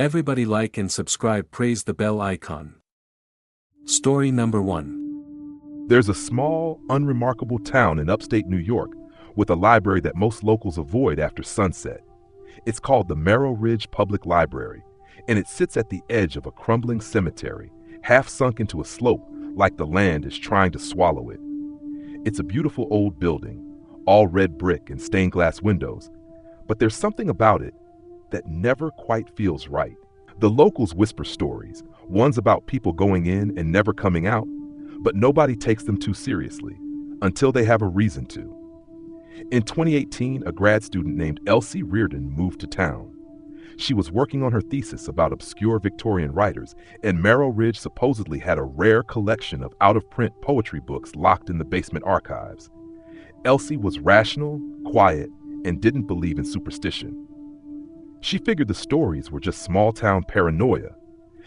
Everybody like and subscribe, praise the bell icon. Story number 1. There's a small, unremarkable town in upstate New York with a library that most locals avoid after sunset. It's called the Merrill Ridge Public Library, and it sits at the edge of a crumbling cemetery, half sunk into a slope like the land is trying to swallow it. It's a beautiful old building, all red brick and stained glass windows, but there's something about it that never quite feels right. The locals whisper stories, ones about people going in and never coming out, but nobody takes them too seriously until they have a reason to. In 2018, a grad student named Elsie Reardon moved to town. She was working on her thesis about obscure Victorian writers, and Merrill Ridge supposedly had a rare collection of out-of-print poetry books locked in the basement archives. Elsie was rational, quiet, and didn't believe in superstition. She figured the stories were just small-town paranoia.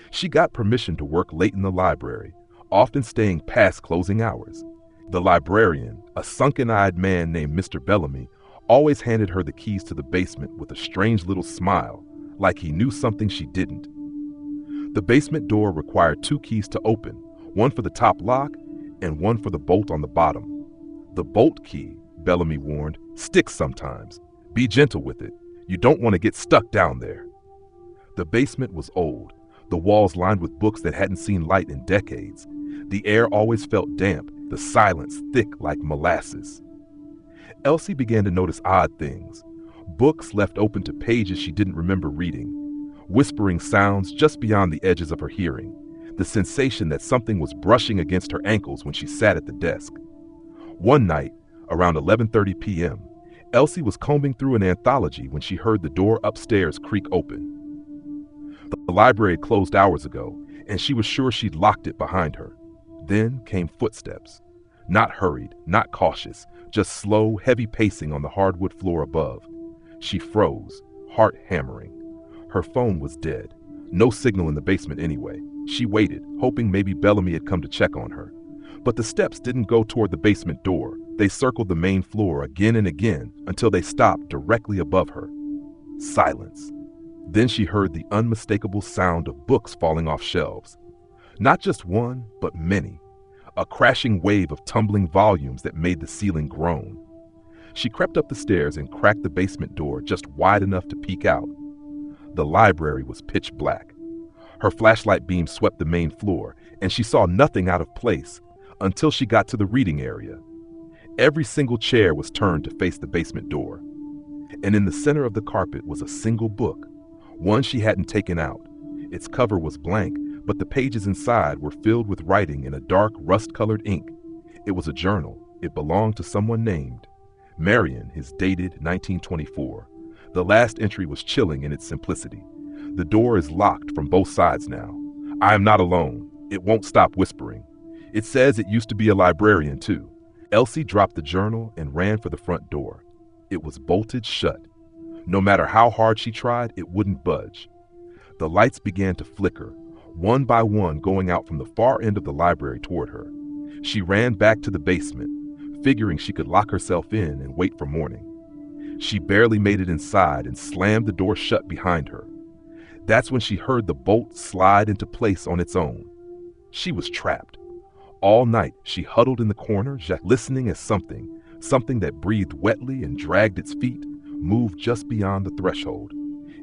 She got permission to work late in the library, often staying past closing hours. The librarian, a sunken-eyed man named Mr. Bellamy, always handed her the keys to the basement with a strange little smile, like he knew something she didn't. The basement door required 2 keys to open, one for the top lock and one for the bolt on the bottom. The bolt key, Bellamy warned, sticks sometimes. Be gentle with it. You don't want to get stuck down there. The basement was old, the walls lined with books that hadn't seen light in decades. The air always felt damp, the silence thick like molasses. Elsie began to notice odd things. Books left open to pages she didn't remember reading, whispering sounds just beyond the edges of her hearing, the sensation that something was brushing against her ankles when she sat at the desk. One night, around 11:30 p.m., Elsie was combing through an anthology when she heard the door upstairs creak open. The library had closed hours ago, and she was sure she'd locked it behind her. Then came footsteps. Not hurried, not cautious, just slow, heavy pacing on the hardwood floor above. She froze, heart hammering. Her phone was dead. No signal in the basement anyway. She waited, hoping maybe Bellamy had come to check on her. But the steps didn't go toward the basement door. They circled the main floor again and again until they stopped directly above her. Silence. Then she heard the unmistakable sound of books falling off shelves. Not just one, but many. A crashing wave of tumbling volumes that made the ceiling groan. She crept up the stairs and cracked the basement door just wide enough to peek out. The library was pitch black. Her flashlight beam swept the main floor, and she saw nothing out of place until she got to the reading area. Every single chair was turned to face the basement door, and in the center of the carpet was a single book, one she hadn't taken out. Its cover was blank, but the pages inside were filled with writing in a dark, rust-colored ink. It was a journal. It belonged to someone named Marion, is dated 1924. The last entry was chilling in its simplicity. The door is locked from both sides now. I am not alone. It won't stop whispering. It says it used to be a librarian, too. Elsie dropped the journal and ran for the front door. It was bolted shut. No matter how hard she tried, it wouldn't budge. The lights began to flicker, one by one going out from the far end of the library toward her. She ran back to the basement, figuring she could lock herself in and wait for morning. She barely made it inside and slammed the door shut behind her. That's when she heard the bolt slide into place on its own. She was trapped. All night, she huddled in the corner, listening as something that breathed wetly and dragged its feet, moved just beyond the threshold.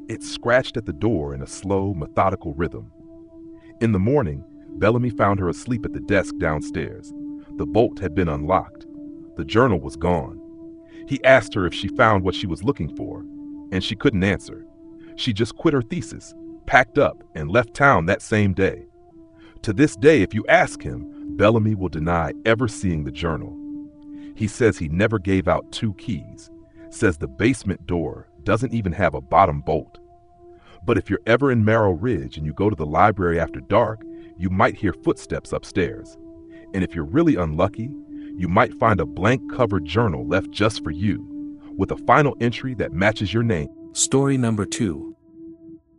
It scratched at the door in a slow, methodical rhythm. In the morning, Bellamy found her asleep at the desk downstairs. The bolt had been unlocked. The journal was gone. He asked her if she found what she was looking for, and she couldn't answer. She just quit her thesis, packed up, and left town that same day. To this day, if you ask him, Bellamy will deny ever seeing the journal. He says he never gave out 2 keys, says the basement door doesn't even have a bottom bolt. But if you're ever in Merrill Ridge and you go to the library after dark, you might hear footsteps upstairs. And if you're really unlucky, you might find a blank-covered journal left just for you, with a final entry that matches your name. Story number 2.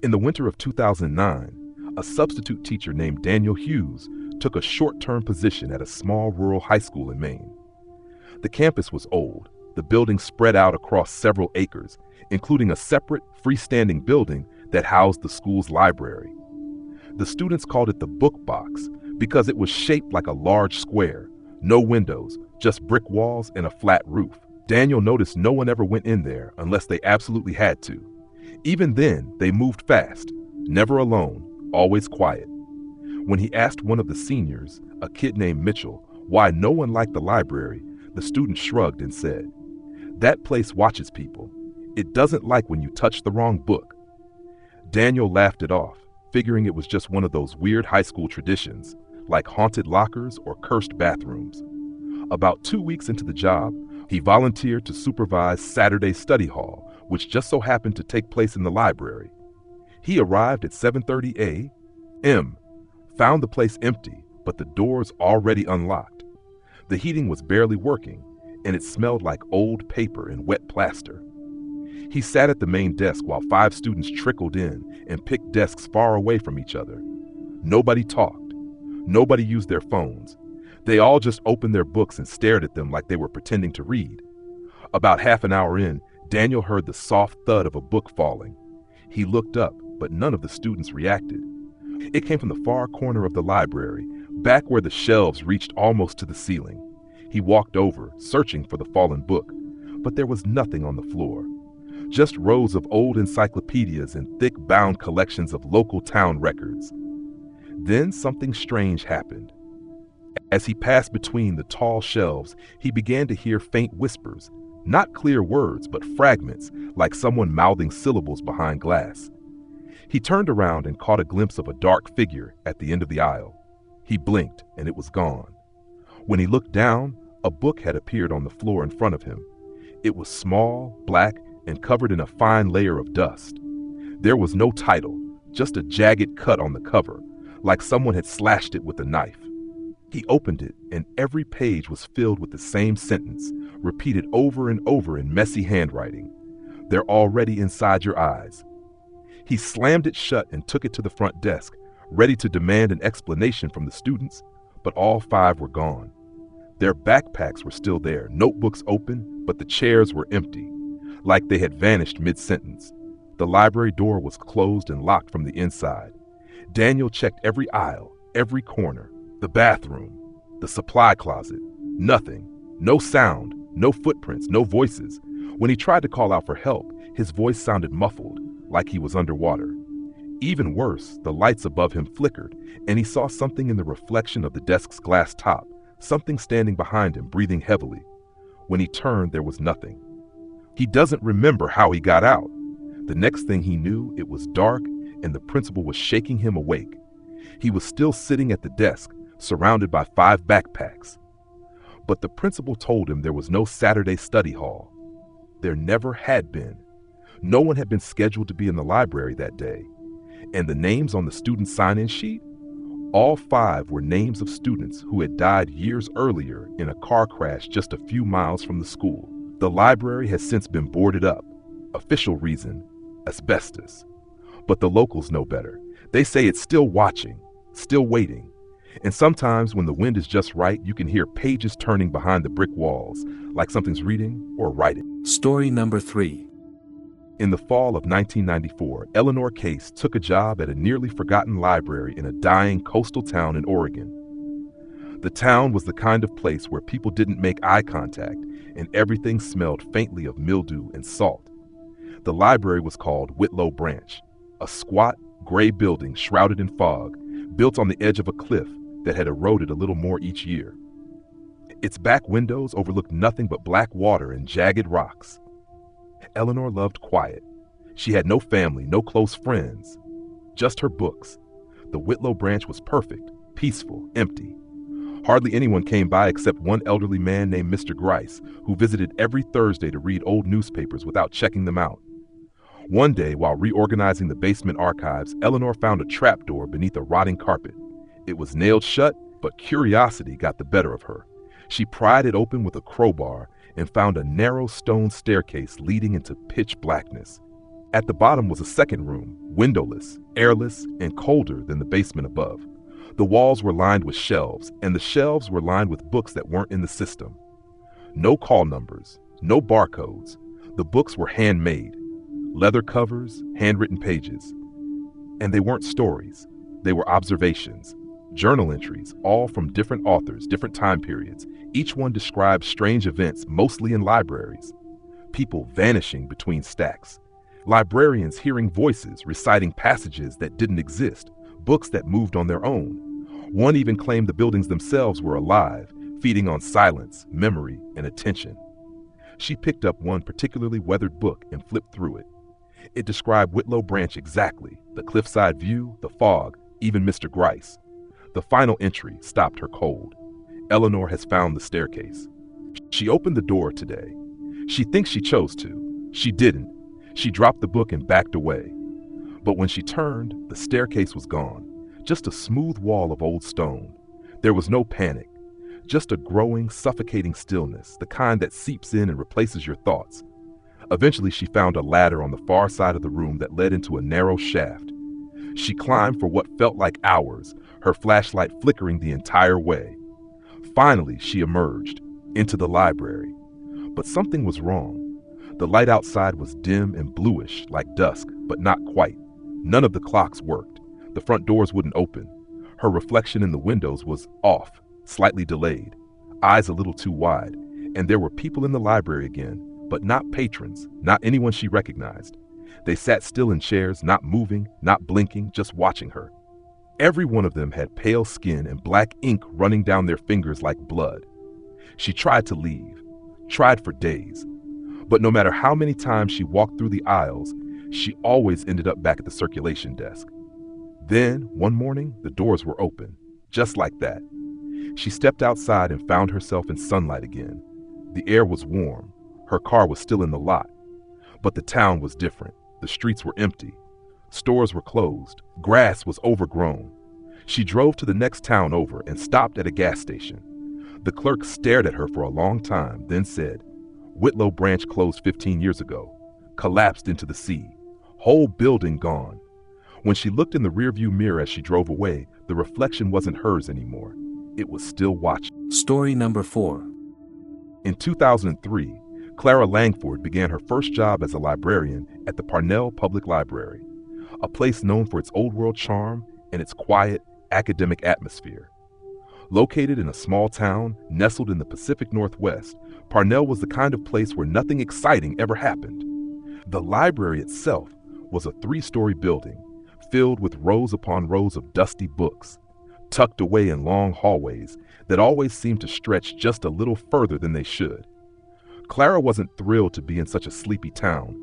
In the winter of 2009, a substitute teacher named Daniel Hughes took a short-term position at a small rural high school in Maine. The campus was old, the building spread out across several acres, including a separate, freestanding building that housed the school's library. The students called it the book box because it was shaped like a large square, no windows, just brick walls and a flat roof. Daniel noticed no one ever went in there unless they absolutely had to. Even then, they moved fast, never alone, always quiet. When he asked one of the seniors, a kid named Mitchell, why no one liked the library, the student shrugged and said, "That place watches people. It doesn't like when you touch the wrong book." Daniel laughed it off, figuring it was just one of those weird high school traditions, like haunted lockers or cursed bathrooms. About 2 weeks into the job, he volunteered to supervise Saturday study hall, which just so happened to take place in the library. He arrived at 7:30 a.m., found the place empty, but the doors already unlocked. The heating was barely working, and it smelled like old paper and wet plaster. He sat at the main desk while 5 students trickled in and picked desks far away from each other. Nobody talked. Nobody used their phones. They all just opened their books and stared at them like they were pretending to read. About half an hour in, Daniel heard the soft thud of a book falling. He looked up, but none of the students reacted. It came from the far corner of the library, back where the shelves reached almost to the ceiling. He walked over, searching for the fallen book, but there was nothing on the floor. Just rows of old encyclopedias and thick bound collections of local town records. Then something strange happened. As he passed between the tall shelves, he began to hear faint whispers, not clear words, but fragments, like someone mouthing syllables behind glass. He turned around and caught a glimpse of a dark figure at the end of the aisle. He blinked, and it was gone. When he looked down, a book had appeared on the floor in front of him. It was small, black, and covered in a fine layer of dust. There was no title, just a jagged cut on the cover, like someone had slashed it with a knife. He opened it, and every page was filled with the same sentence, repeated over and over in messy handwriting. "They're already inside your eyes." He slammed it shut and took it to the front desk, ready to demand an explanation from the students, but all 5 were gone. Their backpacks were still there, notebooks open, but the chairs were empty, like they had vanished mid-sentence. The library door was closed and locked from the inside. Daniel checked every aisle, every corner, the bathroom, the supply closet. Nothing. No sound, no footprints, no voices. When he tried to call out for help, his voice sounded muffled, like he was underwater. Even worse, the lights above him flickered, and he saw something in the reflection of the desk's glass top, something standing behind him, breathing heavily. When he turned, there was nothing. He doesn't remember how he got out. The next thing he knew, it was dark, and the principal was shaking him awake. He was still sitting at the desk, surrounded by 5 backpacks. But the principal told him there was no Saturday study hall. There never had been. No one had been scheduled to be in the library that day. And the names on the student sign-in sheet? All 5 were names of students who had died years earlier in a car crash just a few miles from the school. The library has since been boarded up. Official reason, asbestos. But the locals know better. They say it's still watching, still waiting. And sometimes when the wind is just right, you can hear pages turning behind the brick walls, like something's reading or writing. Story number 3. In the fall of 1994, Eleanor Case took a job at a nearly forgotten library in a dying coastal town in Oregon. The town was the kind of place where people didn't make eye contact, and everything smelled faintly of mildew and salt. The library was called Whitlow Branch, a squat, gray building shrouded in fog, built on the edge of a cliff that had eroded a little more each year. Its back windows overlooked nothing but black water and jagged rocks. Eleanor loved quiet. She had no family, no close friends, just her books. The Whitlow Branch was perfect, peaceful, empty. Hardly anyone came by except one elderly man named Mr. Grice, who visited every Thursday to read old newspapers without checking them out. One day, while reorganizing the basement archives, Eleanor found a trapdoor beneath a rotting carpet. It was nailed shut, but curiosity got the better of her. She pried it open with a crowbar and found a narrow stone staircase leading into pitch blackness. At the bottom was a second room, windowless, airless, and colder than the basement above. The walls were lined with shelves, and the shelves were lined with books that weren't in the system. No call numbers, no barcodes. The books were handmade. Leather covers, handwritten pages. And they weren't stories. They were observations, journal entries, all from different authors, different time periods. Each one described strange events, mostly in libraries. People vanishing between stacks. Librarians hearing voices reciting passages that didn't exist, books that moved on their own. One even claimed the buildings themselves were alive, feeding on silence, memory, and attention. She picked up one particularly weathered book and flipped through it. It described Whitlow Branch exactly, the cliffside view, the fog, even Mr. Gryce. The final entry stopped her cold. Eleanor has found the staircase. She opened the door today. She thinks she chose to. She didn't. She dropped the book and backed away. But when she turned, the staircase was gone. Just a smooth wall of old stone. There was no panic. Just a growing, suffocating stillness, the kind that seeps in and replaces your thoughts. Eventually, she found a ladder on the far side of the room that led into a narrow shaft. She climbed for what felt like hours, her flashlight flickering the entire way. Finally, she emerged into the library. But something was wrong. The light outside was dim and bluish, like dusk, but not quite. None of the clocks worked. The front doors wouldn't open. Her reflection in the windows was off, slightly delayed, eyes a little too wide, and there were people in the library again, but not patrons, not anyone she recognized. They sat still in chairs, not moving, not blinking, just watching her. Every one of them had pale skin and black ink running down their fingers like blood. She tried to leave, tried for days, but no matter how many times she walked through the aisles, she always ended up back at the circulation desk. Then, one morning, the doors were open, just like that. She stepped outside and found herself in sunlight again. The air was warm. Her car was still in the lot. But the town was different. The streets were empty. Stores were closed. Grass was overgrown. She drove to the next town over and stopped at a gas station. The clerk stared at her for a long time, then said, "Whitlow Branch closed 15 years ago. Collapsed into the sea. Whole building gone." When she looked in the rearview mirror as she drove away, the reflection wasn't hers anymore. It was still watching. Story number 4. In 2003, Clara Langford began her first job as a librarian at the Parnell Public Library, a place known for its old-world charm and its quiet, academic atmosphere. Located in a small town nestled in the Pacific Northwest, Parnell was the kind of place where nothing exciting ever happened. The library itself was a 3-story building, filled with rows upon rows of dusty books, tucked away in long hallways that always seemed to stretch just a little further than they should. Clara wasn't thrilled to be in such a sleepy town,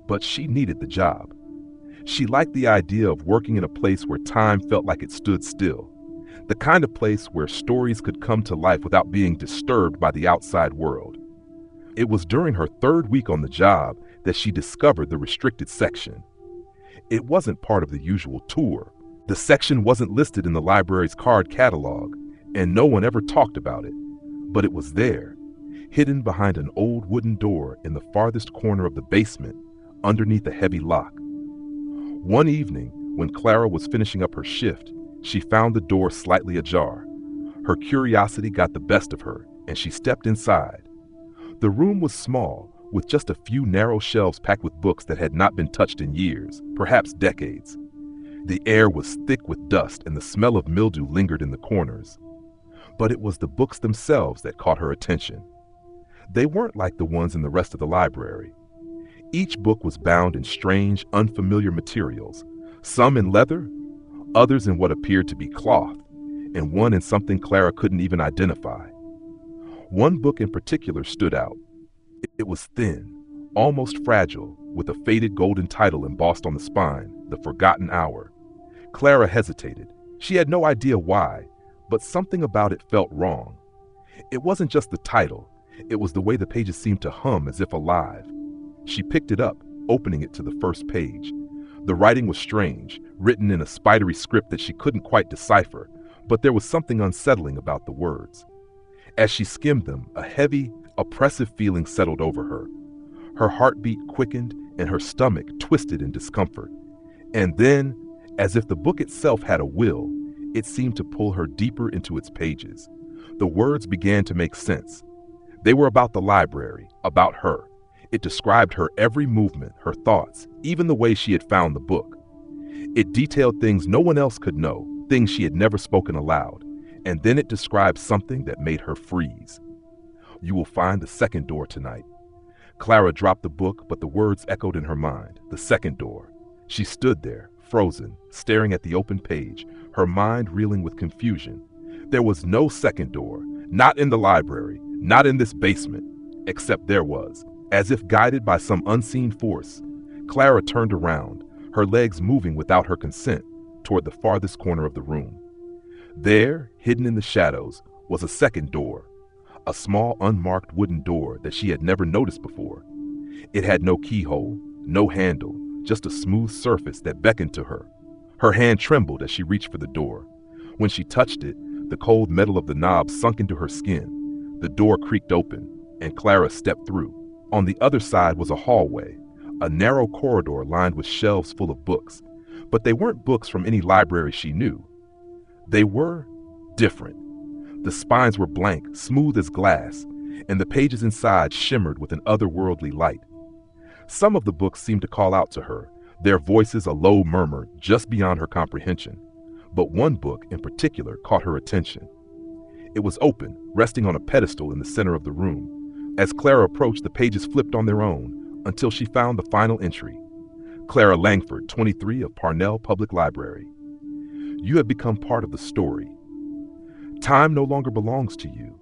but she needed the job. She liked the idea of working in a place where time felt like it stood still, the kind of place where stories could come to life without being disturbed by the outside world. It was during her 3rd week on the job that she discovered the restricted section. It wasn't part of the usual tour. The section wasn't listed in the library's card catalog, and no one ever talked about it. But it was there, hidden behind an old wooden door in the farthest corner of the basement, underneath a heavy lock. One evening, when Clara was finishing up her shift, she found the door slightly ajar. Her curiosity got the best of her, and she stepped inside. The room was small, with just a few narrow shelves packed with books that had not been touched in years, perhaps decades. The air was thick with dust, and the smell of mildew lingered in the corners. But it was the books themselves that caught her attention. They weren't like the ones in the rest of the library. Each book was bound in strange, unfamiliar materials, some in leather, others in what appeared to be cloth, and one in something Clara couldn't even identify. One book in particular stood out. It was thin, almost fragile, with a faded golden title embossed on the spine, The Forgotten Hour. Clara hesitated. She had no idea why, but something about it felt wrong. It wasn't just the title. It was the way the pages seemed to hum as if alive. She picked it up, opening it to the first page. The writing was strange, written in a spidery script that she couldn't quite decipher, but there was something unsettling about the words. As she skimmed them, a heavy, oppressive feeling settled over her. Her heartbeat quickened and her stomach twisted in discomfort. And then, as if the book itself had a will, it seemed to pull her deeper into its pages. The words began to make sense. They were about the library, about her. It described her every movement, her thoughts, even the way she had found the book. It detailed things no one else could know, things she had never spoken aloud, and then it described something that made her freeze. "You will find the second door tonight." Clara dropped the book, but the words echoed in her mind. The second door. She stood there, frozen, staring at the open page, her mind reeling with confusion. There was no second door, not in the library, not in this basement, except there was. As if guided by some unseen force, Clara turned around, her legs moving without her consent, toward the farthest corner of the room. There, hidden in the shadows, was a second door, a small unmarked wooden door that she had never noticed before. It had no keyhole, no handle, just a smooth surface that beckoned to her. Her hand trembled as she reached for the door. When she touched it, the cold metal of the knob sunk into her skin. The door creaked open, and Clara stepped through. On the other side was a hallway, a narrow corridor lined with shelves full of books. But they weren't books from any library she knew. They were different. The spines were blank, smooth as glass, and the pages inside shimmered with an otherworldly light. Some of the books seemed to call out to her, their voices a low murmur just beyond her comprehension. But one book in particular caught her attention. It was open, resting on a pedestal in the center of the room. As Clara approached, the pages flipped on their own until she found the final entry. Clara Langford, 23 of Parnell Public Library. You have become part of the story. Time no longer belongs to you.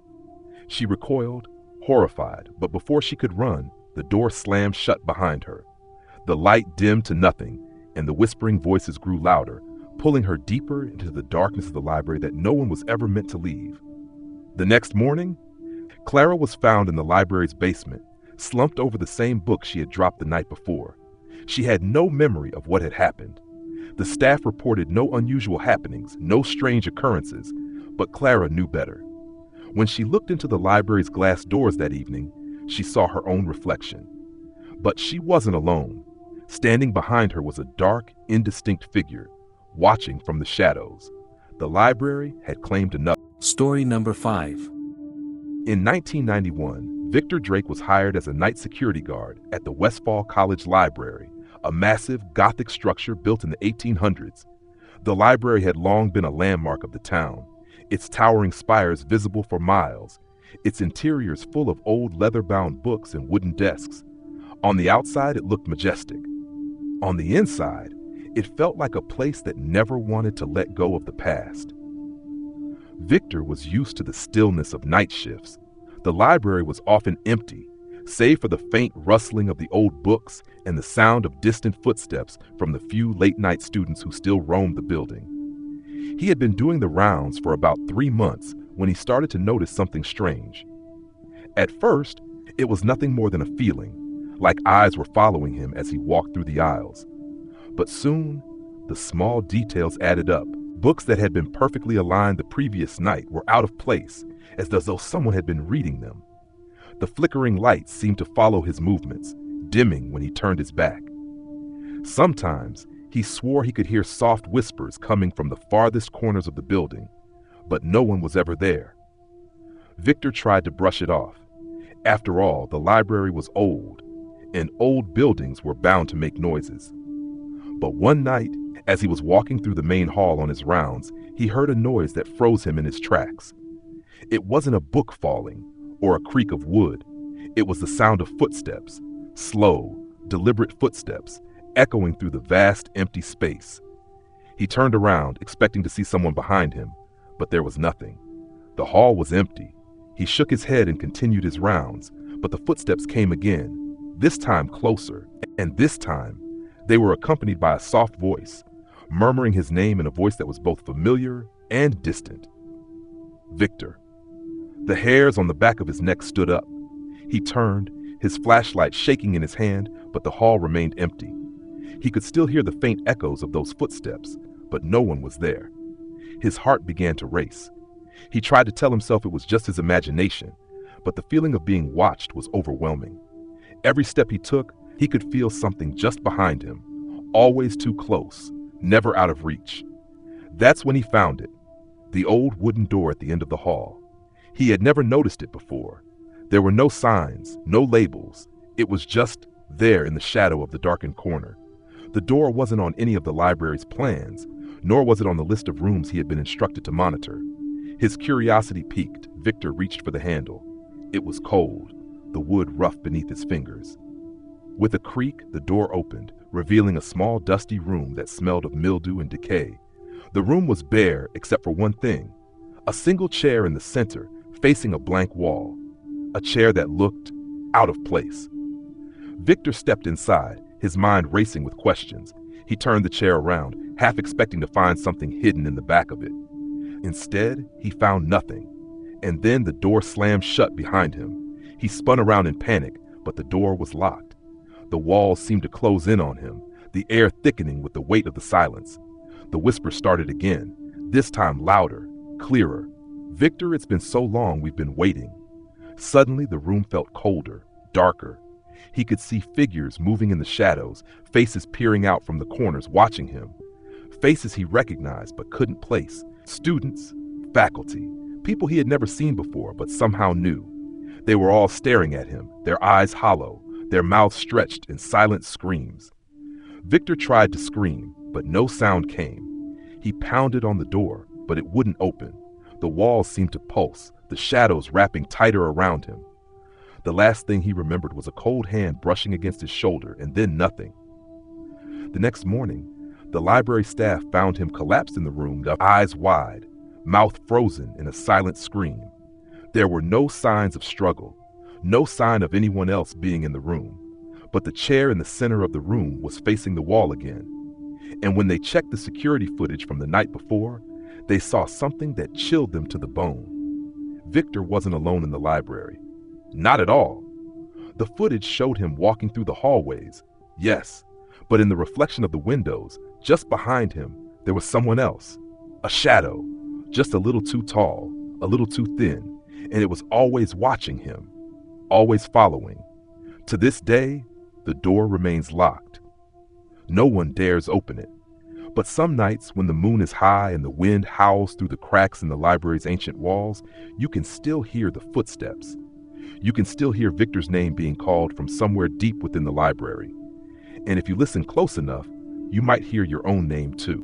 She recoiled, horrified, but before she could run, the door slammed shut behind her. The light dimmed to nothing, and the whispering voices grew louder, pulling her deeper into the darkness of the library that no one was ever meant to leave. The next morning, Clara was found in the library's basement, slumped over the same book she had dropped the night before. She had no memory of what had happened. The staff reported no unusual happenings, no strange occurrences, but Clara knew better. When she looked into the library's glass doors that evening, she saw her own reflection. But she wasn't alone. Standing behind her was a dark, indistinct figure, watching from the shadows. The library had claimed another. Story number 5. In 1991, Victor Drake was hired as a night security guard at the Westfall College Library, a massive Gothic structure built in the 1800s. The library had long been a landmark of the town, its towering spires visible for miles, its interiors full of old leather-bound books and wooden desks. On the outside, it looked majestic. On the inside, it felt like a place that never wanted to let go of the past. Victor was used to the stillness of night shifts. The library was often empty, save for the faint rustling of the old books and the sound of distant footsteps from the few late-night students who still roamed the building. He had been doing the rounds for about 3 months when he started to notice something strange. At first, it was nothing more than a feeling, like eyes were following him as he walked through the aisles. But soon, the small details added up. Books that had been perfectly aligned the previous night were out of place, as though someone had been reading them. The flickering lights seemed to follow his movements, dimming when he turned his back. Sometimes, he swore he could hear soft whispers coming from the farthest corners of the building, but no one was ever there. Victor tried to brush it off. After all, the library was old, and old buildings were bound to make noises. But one night, as he was walking through the main hall on his rounds, he heard a noise that froze him in his tracks. It wasn't a book falling or a creak of wood. It was the sound of footsteps, slow, deliberate footsteps, echoing through the vast, empty space. He turned around, expecting to see someone behind him, but there was nothing. The hall was empty. He shook his head and continued his rounds, but the footsteps came again, this time closer, and this time they were accompanied by a soft voice, murmuring his name in a voice that was both familiar and distant. Victor. The hairs on the back of his neck stood up. He turned, his flashlight shaking in his hand, but the hall remained empty. He could still hear the faint echoes of those footsteps, but no one was there. His heart began to race. He tried to tell himself it was just his imagination, but the feeling of being watched was overwhelming. Every step he took, he could feel something just behind him, always too close, never out of reach. That's when he found it, the old wooden door at the end of the hall. He had never noticed it before. There were no signs, no labels. It was just there in the shadow of the darkened corner. The door wasn't on any of the library's plans, nor was it on the list of rooms he had been instructed to monitor. His curiosity piqued. Victor reached for the handle. It was cold, the wood rough beneath his fingers. With a creak, the door opened, revealing a small dusty room that smelled of mildew and decay. The room was bare except for one thing: a single chair in the center, facing a blank wall. A chair that looked out of place. Victor stepped inside, his mind racing with questions. He turned the chair around, half expecting to find something hidden in the back of it. Instead, he found nothing. And then the door slammed shut behind him. He spun around in panic, but the door was locked. The walls seemed to close in on him, the air thickening with the weight of the silence. The whisper started again, this time louder, clearer. "Victor, it's been so long we've been waiting." Suddenly, the room felt colder, darker. He could see figures moving in the shadows, faces peering out from the corners, watching him. Faces he recognized but couldn't place. Students, faculty, people he had never seen before but somehow knew. They were all staring at him, their eyes hollow, their mouths stretched in silent screams. Victor tried to scream, but no sound came. He pounded on the door, but it wouldn't open. The walls seemed to pulse, the shadows wrapping tighter around him. The last thing he remembered was a cold hand brushing against his shoulder, and then nothing. The next morning, the library staff found him collapsed in the room, eyes wide, mouth frozen in a silent scream. There were no signs of struggle, no sign of anyone else being in the room, but the chair in the center of the room was facing the wall again. And when they checked the security footage from the night before, they saw something that chilled them to the bone. Victor wasn't alone in the library. Not at all. The footage showed him walking through the hallways, yes, but in the reflection of the windows, just behind him, there was someone else. A shadow, just a little too tall, a little too thin, and it was always watching him, always following. To this day, the door remains locked. No one dares open it. But some nights when the moon is high and the wind howls through the cracks in the library's ancient walls, you can still hear the footsteps. You can still hear Victor's name being called from somewhere deep within the library. And if you listen close enough, you might hear your own name too.